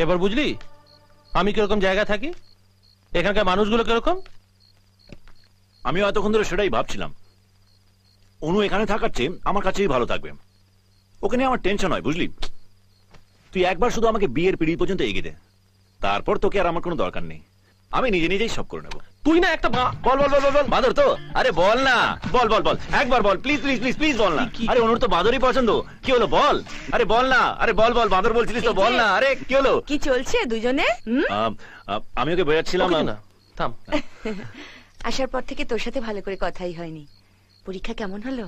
এবার বুঝলি আমি কিরকম জায়গায় থাকি, এখানকার মানুষগুলো কিরকম? আমিও এতক্ষণ ধরে সেটাই ভাবছিলাম। অনু এখানে থাকার চেয়ে আমার কাছেই ভালো থাকবে। ওকে নিয়ে আমার টেনশন হয়, বুঝলি? তুই একবার শুধু আমাকে বিয়ের পিঁড়ি পর্যন্ত এগিয়ে দে, তারপর তোকে আর আমার কোনো দরকার নেই। আমি নিজে নিজেই সব করে নেবো। তুই না একটা বল বল বল বল বাঁদর তো? আরে বল না, বল বল বল, একবার বল, প্লিজ প্লিজ প্লিজ প্লিজ বল না। আরে অনুর তো বাঁদরই পছন্দ। কি হলো বল? আরে বল না, আরে বল বল, বাঁদর বলছিলিস তো বল না। আরে কি হলো? কি চলছে দুজনে? আমি ওকে বোঝাচ্ছিলাম না। থাম। আসার পর থেকে তোর সাথে ভালো করে কথাই হয়নি। পরীক্ষা কেমন হলো?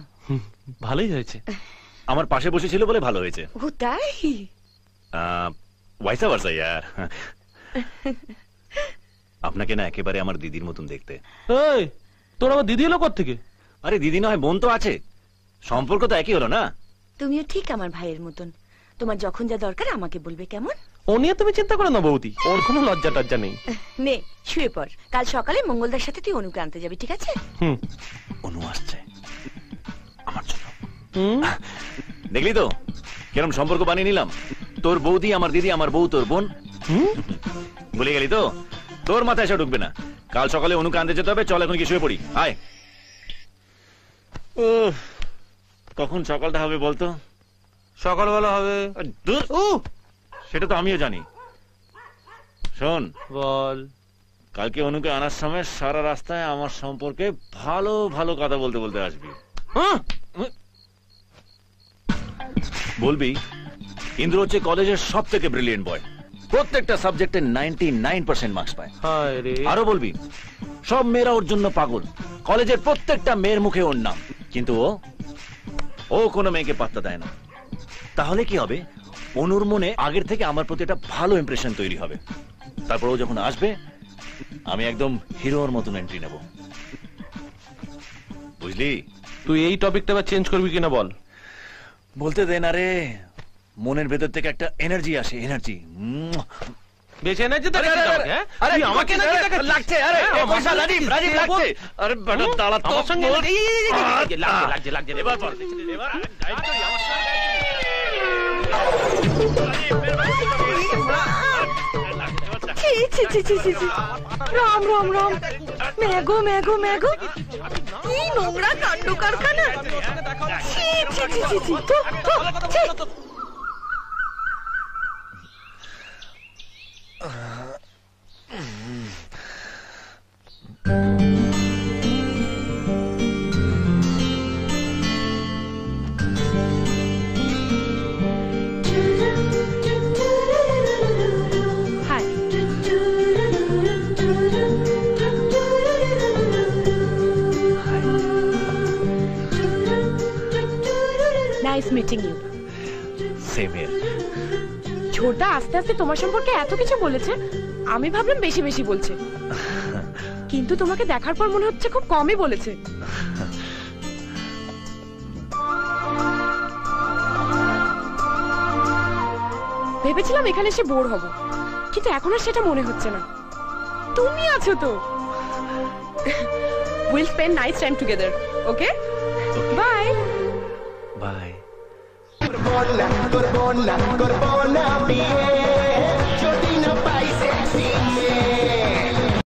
ভালোই হয়েছে। আমার পাশে বসেছিল বলে ভালো হয়েছে। ও তাই? ওয়াইসা ভার্সা ইয়ার। আপনাকে না একেবারে আমার দিদির মতন দেখতে। এই তোর আবার দিদি এলো কোত্থেকে? আরে দিদি নয়, বোন তো আছে, সম্পর্ক তো একই হলো না। তুমিও ঠিক আমার ভাইয়ের মতন। তোমার যখন যা দরকার আমাকে বলবে, কেমন? ও নিয়ে তুমি চিন্তা করো না বৌদি, ওর কোনো লজ্জা টজ্জা নেই। নে শুয়ে পড়, কাল সকালে মঙ্গলদার সাথে তুই অনুকে আনতে যাবি, ঠিক আছে? অনু আসছে আমার জন্য। দেখলি তো কিরম সম্পর্ক বানিয়ে নিলাম। তোর বৌদি আমার দিদি, আমার বউ তোর বোন। ভুলে গেলি তো? তোর মাথায় এসে ঢুকবে না। কাল সকালে অনুকে আনতে যেতে হবে। চল এখন কি শুয়ে পড়ি, আয়। কখন সকালটা হবে বলতো? সকালবেলা হবে। সেটা তো আমিও জানি। শোন বল। কালকে অনুকে আনার সময় সারা রাস্তায় আমার সম্পর্কে ভালো ভালো কথা বলতে বলতে আসবি। বলবি ইন্দ্র হচ্ছে কলেজের সব থেকে ব্রিলিয়েন্ট বয়, প্রত্যেকটা সাবজেক্টে 99% মার্কস পায়। আরো বলবি সব মেয়েরা ওর জন্য পাগল, কলেজের প্রত্যেকটা মেয়ের মুখে ওর নাম, কিন্তু ও কোনো মেয়েকে পাত্তা দেয় না। তাহলে কি হবে? অনুর মনে আগের থেকে আমার প্রতি একটা ভালো ইমপ্রেশন তৈরি হবে। তারপর ও যখন আসবে আমি একদম হিরোর মতন এন্ট্রি নেব, বুঝলি? তুই এই টপিকটা আবার চেঞ্জ করবি কিনা বল। বলতে দে না রে, মনের ভেতর থেকে একটা এনার্জি আসে, এনার্জি। বেশি এনার্জি তো তুই আমাকে লাগছে। আরে পয়সা রাজীব রাজীব লাগছে। আরে বেটা দাঁড়া তো, আমার সঙ্গে লাগছে লাগছে। এবার বল, এবার আমার সঙ্গে রাম রাম রাম, মেঘো মেঘো মেঘো, কি নোংরা কাণ্ড কারখানা। Nice meeting you. Same here. ছোটদা আস্তে আস্তে তোমার সম্পর্কে এত কিছু বলেছে, আমি ভাবলাম বেশি বেশি বলছে, কিন্তু তোমাকে দেখার পর মনে হচ্ছে খুব কমই বলেছে। ভেবেছিলাম এখানে এসে বোর হব, কিন্তু এখন আর সেটা মনে হচ্ছে না। তুমি আছো তো। We'll spend nice time together. Okay? Bye. Bye. Corbona, Corbona, Corbona, bien.